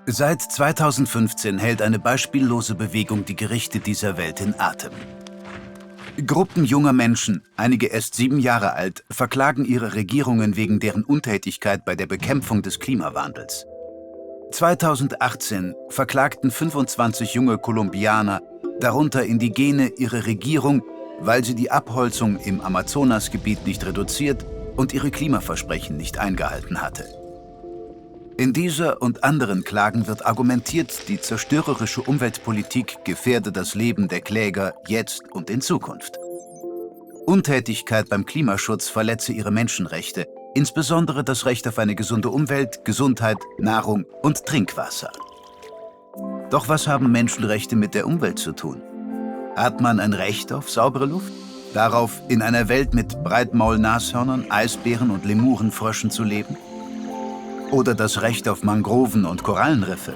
Seit 2015 hält eine beispiellose Bewegung die Gerichte dieser Welt in Atem. Gruppen junger Menschen, einige erst 7 Jahre alt, verklagen ihre Regierungen wegen deren Untätigkeit bei der Bekämpfung des Klimawandels. 2018 verklagten 25 junge Kolumbianer, darunter Indigene, ihre Regierung, weil sie die Abholzung im Amazonasgebiet nicht reduziert und ihre Klimaversprechen nicht eingehalten hatte. In dieser und anderen Klagen wird argumentiert, die zerstörerische Umweltpolitik gefährde das Leben der Kläger jetzt und in Zukunft. Untätigkeit beim Klimaschutz verletze ihre Menschenrechte, insbesondere das Recht auf eine gesunde Umwelt, Gesundheit, Nahrung und Trinkwasser. Doch was haben Menschenrechte mit der Umwelt zu tun? Hat man ein Recht auf saubere Luft? Darauf, in einer Welt mit Breitmaul-Nashörnern, Eisbären und Lemurenfröschen zu leben? Oder das Recht auf Mangroven und Korallenriffe?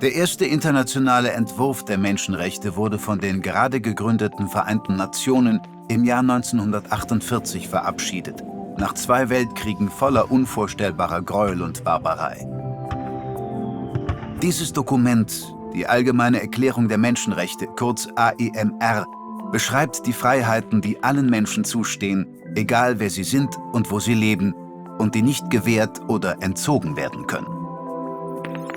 Der erste internationale Entwurf der Menschenrechte wurde von den gerade gegründeten Vereinten Nationen im Jahr 1948 verabschiedet, nach 2 Weltkriegen voller unvorstellbarer Gräuel und Barbarei. Dieses Dokument, die Allgemeine Erklärung der Menschenrechte, kurz AEMR, beschreibt die Freiheiten, die allen Menschen zustehen, egal wer sie sind und wo sie leben, und die nicht gewährt oder entzogen werden können.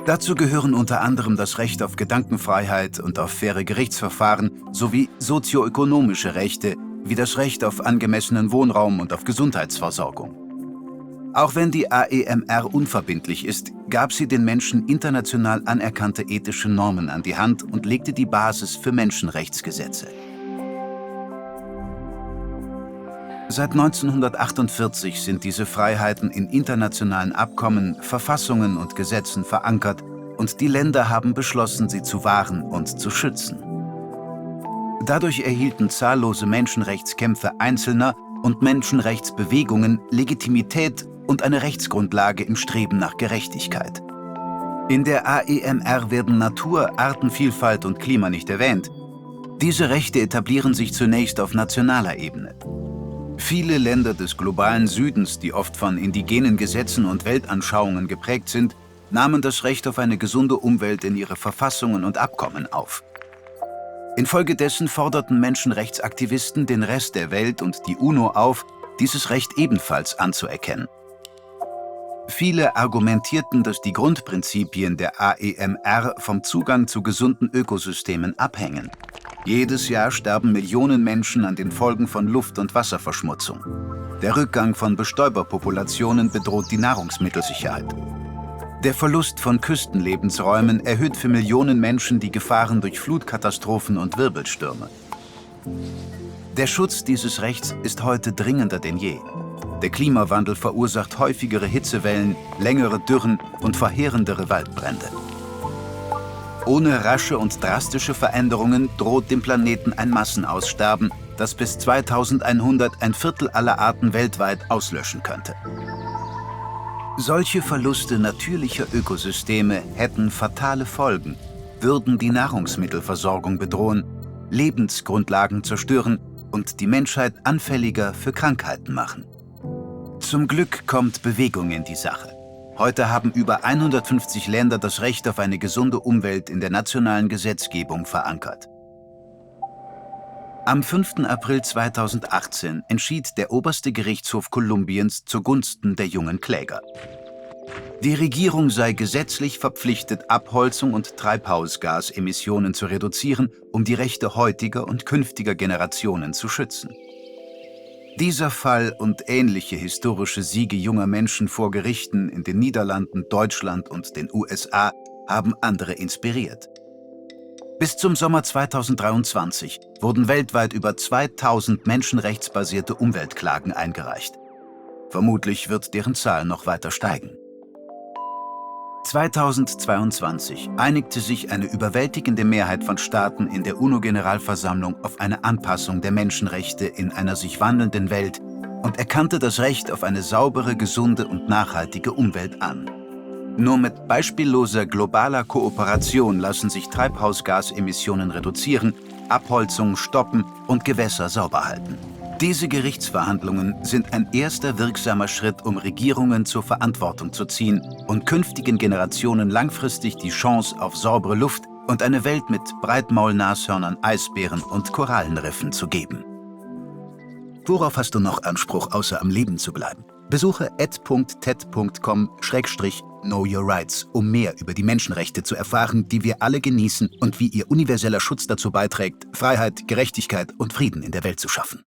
Dazu gehören unter anderem das Recht auf Gedankenfreiheit und auf faire Gerichtsverfahren sowie sozioökonomische Rechte wie das Recht auf angemessenen Wohnraum und auf Gesundheitsversorgung. Auch wenn die AEMR unverbindlich ist, gab sie den Menschen international anerkannte ethische Normen an die Hand und legte die Basis für Menschenrechtsgesetze. Seit 1948 sind diese Freiheiten in internationalen Abkommen, Verfassungen und Gesetzen verankert und die Länder haben beschlossen, sie zu wahren und zu schützen. Dadurch erhielten zahllose Menschenrechtskämpfe Einzelner und Menschenrechtsbewegungen Legitimität und eine Rechtsgrundlage im Streben nach Gerechtigkeit. In der AEMR werden Natur, Artenvielfalt und Klima nicht erwähnt. Diese Rechte etablieren sich zunächst auf nationaler Ebene. Viele Länder des globalen Südens, die oft von indigenen Gesetzen und Weltanschauungen geprägt sind, nahmen das Recht auf eine gesunde Umwelt in ihre Verfassungen und Abkommen auf. Infolgedessen forderten Menschenrechtsaktivisten den Rest der Welt und die UNO auf, dieses Recht ebenfalls anzuerkennen. Viele argumentierten, dass die Grundprinzipien der AEMR vom Zugang zu gesunden Ökosystemen abhängen. Jedes Jahr sterben Millionen Menschen an den Folgen von Luft- und Wasserverschmutzung. Der Rückgang von Bestäuberpopulationen bedroht die Nahrungsmittelsicherheit. Der Verlust von Küstenlebensräumen erhöht für Millionen Menschen die Gefahren durch Flutkatastrophen und Wirbelstürme. Der Schutz dieses Rechts ist heute dringender denn je. Der Klimawandel verursacht häufigere Hitzewellen, längere Dürren und verheerendere Waldbrände. Ohne rasche und drastische Veränderungen droht dem Planeten ein Massenaussterben, das bis 2100 ein Viertel aller Arten weltweit auslöschen könnte. Solche Verluste natürlicher Ökosysteme hätten fatale Folgen, würden die Nahrungsmittelversorgung bedrohen, Lebensgrundlagen zerstören und die Menschheit anfälliger für Krankheiten machen. Zum Glück kommt Bewegung in die Sache. Heute haben über 150 Länder das Recht auf eine gesunde Umwelt in der nationalen Gesetzgebung verankert. Am 5. April 2018 entschied der oberste Gerichtshof Kolumbiens zugunsten der jungen Kläger. Die Regierung sei gesetzlich verpflichtet, Abholzung und Treibhausgasemissionen zu reduzieren, um die Rechte heutiger und künftiger Generationen zu schützen. Dieser Fall und ähnliche historische Siege junger Menschen vor Gerichten in den Niederlanden, Deutschland und den USA haben andere inspiriert. Bis zum Sommer 2023 wurden weltweit über 2000 menschenrechtsbasierte Umweltklagen eingereicht. Vermutlich wird deren Zahl noch weiter steigen. 2022 einigte sich eine überwältigende Mehrheit von Staaten in der UNO-Generalversammlung auf eine Anpassung der Menschenrechte in einer sich wandelnden Welt und erkannte das Recht auf eine saubere, gesunde und nachhaltige Umwelt an. Nur mit beispielloser globaler Kooperation lassen sich Treibhausgasemissionen reduzieren, Abholzung stoppen und Gewässer sauber halten. Diese Gerichtsverhandlungen sind ein erster wirksamer Schritt, um Regierungen zur Verantwortung zu ziehen und künftigen Generationen langfristig die Chance auf saubere Luft und eine Welt mit Breitmaulnashörnern, Eisbären und Korallenriffen zu geben. Worauf hast du noch Anspruch, außer am Leben zu bleiben? Besuche ed.ted.com/Know Your Rights, um mehr über die Menschenrechte zu erfahren, die wir alle genießen und wie ihr universeller Schutz dazu beiträgt, Freiheit, Gerechtigkeit und Frieden in der Welt zu schaffen.